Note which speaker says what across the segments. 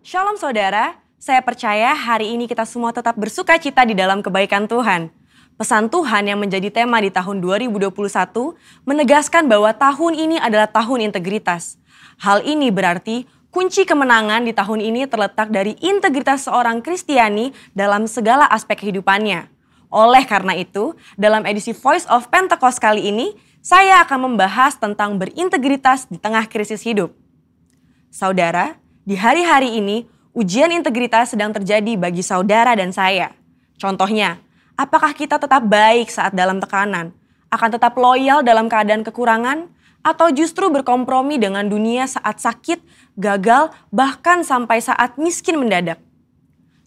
Speaker 1: Shalom saudara, saya percaya hari ini kita semua tetap bersuka cita di dalam kebaikan Tuhan. Pesan Tuhan yang menjadi tema di tahun 2021 menegaskan bahwa tahun ini adalah tahun integritas. Hal ini berarti kunci kemenangan di tahun ini terletak dari integritas seorang Kristiani dalam segala aspek kehidupannya. Oleh karena itu, dalam edisi Voice of Pentecost kali ini, saya akan membahas tentang berintegritas di tengah krisis hidup. Saudara, di hari-hari ini, ujian integritas sedang terjadi bagi saudara dan saya. Contohnya, apakah kita tetap baik saat dalam tekanan? Akan tetap loyal dalam keadaan kekurangan? Atau justru berkompromi dengan dunia saat sakit, gagal, bahkan sampai saat miskin mendadak?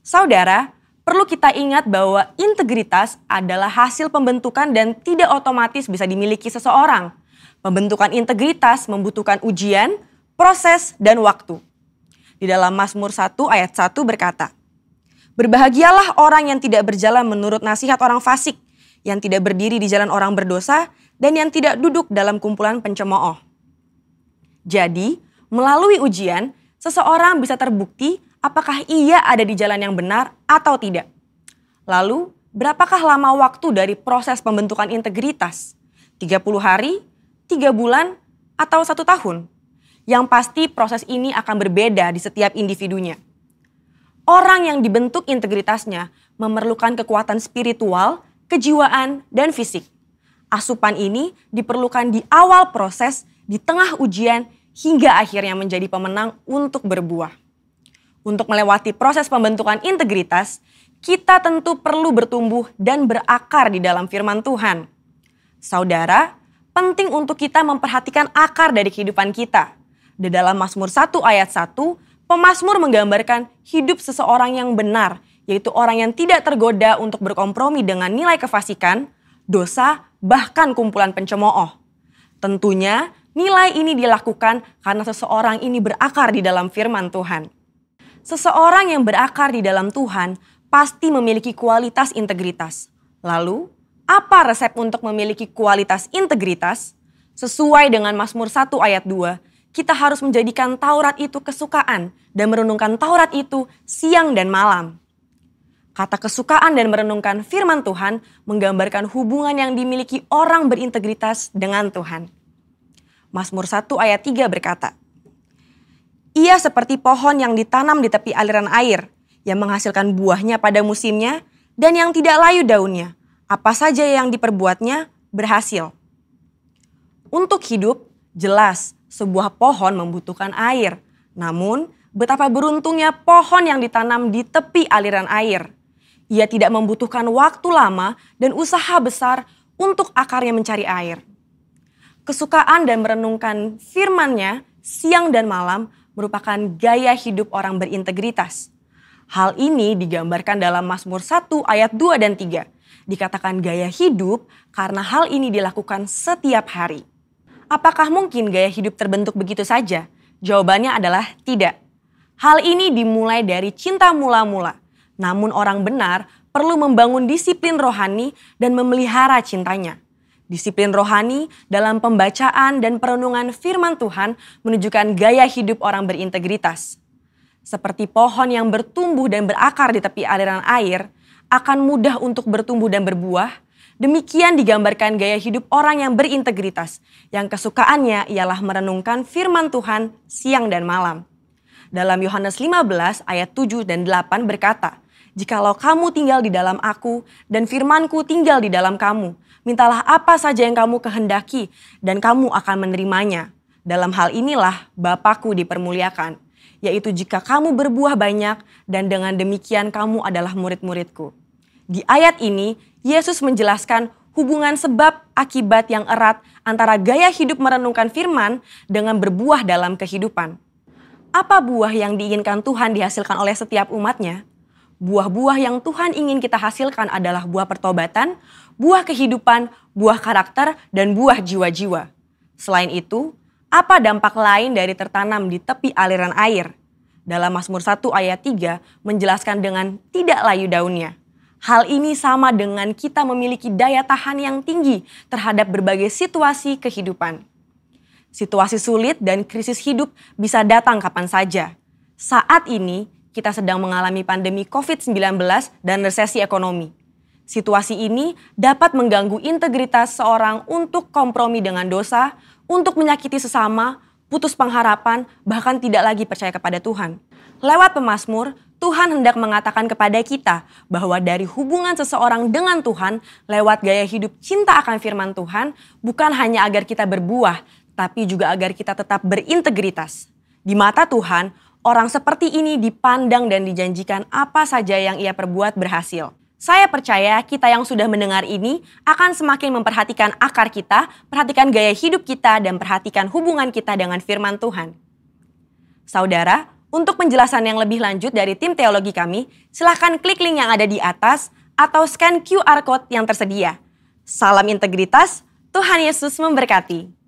Speaker 1: Saudara, perlu kita ingat bahwa integritas adalah hasil pembentukan dan tidak otomatis bisa dimiliki seseorang. Pembentukan integritas membutuhkan ujian, proses, dan waktu. Di dalam Mazmur 1 ayat 1 berkata, "Berbahagialah orang yang tidak berjalan menurut nasihat orang fasik, yang tidak berdiri di jalan orang berdosa, dan yang tidak duduk dalam kumpulan pencemooh." Jadi, melalui ujian, seseorang bisa terbukti apakah ia ada di jalan yang benar atau tidak. Lalu, berapakah lama waktu dari proses pembentukan integritas? 30 hari, 3 bulan, atau 1 tahun? Yang pasti proses ini akan berbeda di setiap individunya. Orang yang dibentuk integritasnya memerlukan kekuatan spiritual, kejiwaan, dan fisik. Asupan ini diperlukan di awal proses, di tengah ujian, hingga akhirnya menjadi pemenang untuk berbuah. Untuk melewati proses pembentukan integritas, kita tentu perlu bertumbuh dan berakar di dalam firman Tuhan. Saudara, penting untuk kita memperhatikan akar dari kehidupan kita. Di dalam Mazmur 1 ayat 1, pemazmur menggambarkan hidup seseorang yang benar, yaitu orang yang tidak tergoda untuk berkompromi dengan nilai kefasikan, dosa, bahkan kumpulan pencemooh. Tentunya nilai ini dilakukan karena seseorang ini berakar di dalam firman Tuhan. Seseorang yang berakar di dalam Tuhan pasti memiliki kualitas integritas. Lalu, apa resep untuk memiliki kualitas integritas? Sesuai dengan Mazmur 1 ayat 2, kita harus menjadikan Taurat itu kesukaan dan merenungkan Taurat itu siang dan malam. Kata kesukaan dan merenungkan firman Tuhan menggambarkan hubungan yang dimiliki orang berintegritas dengan Tuhan. Mazmur 1 ayat 3 berkata, "Ia seperti pohon yang ditanam di tepi aliran air, yang menghasilkan buahnya pada musimnya dan yang tidak layu daunnya. Apa saja yang diperbuatnya berhasil." Untuk hidup, jelas sebuah pohon membutuhkan air. Namun, betapa beruntungnya pohon yang ditanam di tepi aliran air. Ia tidak membutuhkan waktu lama dan usaha besar untuk akarnya mencari air. Kesukaan dan merenungkan firman-Nya siang dan malam merupakan gaya hidup orang berintegritas. Hal ini digambarkan dalam Mazmur 1 ayat 2 dan 3. Dikatakan gaya hidup karena hal ini dilakukan setiap hari. Apakah mungkin gaya hidup terbentuk begitu saja? Jawabannya adalah tidak. Hal ini dimulai dari cinta mula-mula. Namun orang benar perlu membangun disiplin rohani dan memelihara cintanya. Disiplin rohani dalam pembacaan dan perenungan firman Tuhan menunjukkan gaya hidup orang berintegritas. Seperti pohon yang bertumbuh dan berakar di tepi aliran air, akan mudah untuk bertumbuh dan berbuah. Demikian digambarkan gaya hidup orang yang berintegritas, yang kesukaannya ialah merenungkan firman Tuhan siang dan malam. Dalam Yohanes 15 ayat 7 dan 8 berkata, "Jikalau kamu tinggal di dalam aku dan firmanku tinggal di dalam kamu, mintalah apa saja yang kamu kehendaki dan kamu akan menerimanya. Dalam hal inilah Bapa-Ku dipermuliakan, yaitu jika kamu berbuah banyak dan dengan demikian kamu adalah murid-murid-Ku." Di ayat ini, Yesus menjelaskan hubungan sebab akibat yang erat antara gaya hidup merenungkan firman dengan berbuah dalam kehidupan. Apa buah yang diinginkan Tuhan dihasilkan oleh setiap umatnya? Buah-buah yang Tuhan ingin kita hasilkan adalah buah pertobatan, buah kehidupan, buah karakter, dan buah jiwa-jiwa. Selain itu, apa dampak lain dari tertanam di tepi aliran air? Dalam Mazmur 1 ayat 3 menjelaskan dengan tidak layu daunnya. Hal ini sama dengan kita memiliki daya tahan yang tinggi terhadap berbagai situasi kehidupan. Situasi sulit dan krisis hidup bisa datang kapan saja. Saat ini, kita sedang mengalami pandemi COVID-19 dan resesi ekonomi. Situasi ini dapat mengganggu integritas seorang untuk kompromi dengan dosa, untuk menyakiti sesama, putus pengharapan, bahkan tidak lagi percaya kepada Tuhan. Lewat pemazmur, Tuhan hendak mengatakan kepada kita bahwa dari hubungan seseorang dengan Tuhan, lewat gaya hidup cinta akan firman Tuhan, bukan hanya agar kita berbuah, tapi juga agar kita tetap berintegritas. Di mata Tuhan, orang seperti ini dipandang dan dijanjikan apa saja yang ia perbuat berhasil. Saya percaya kita yang sudah mendengar ini akan semakin memperhatikan akar kita, perhatikan gaya hidup kita, dan perhatikan hubungan kita dengan firman Tuhan. Saudara, untuk penjelasan yang lebih lanjut dari tim teologi kami, silakan klik link yang ada di atas atau scan QR Code yang tersedia. Salam integritas, Tuhan Yesus memberkati.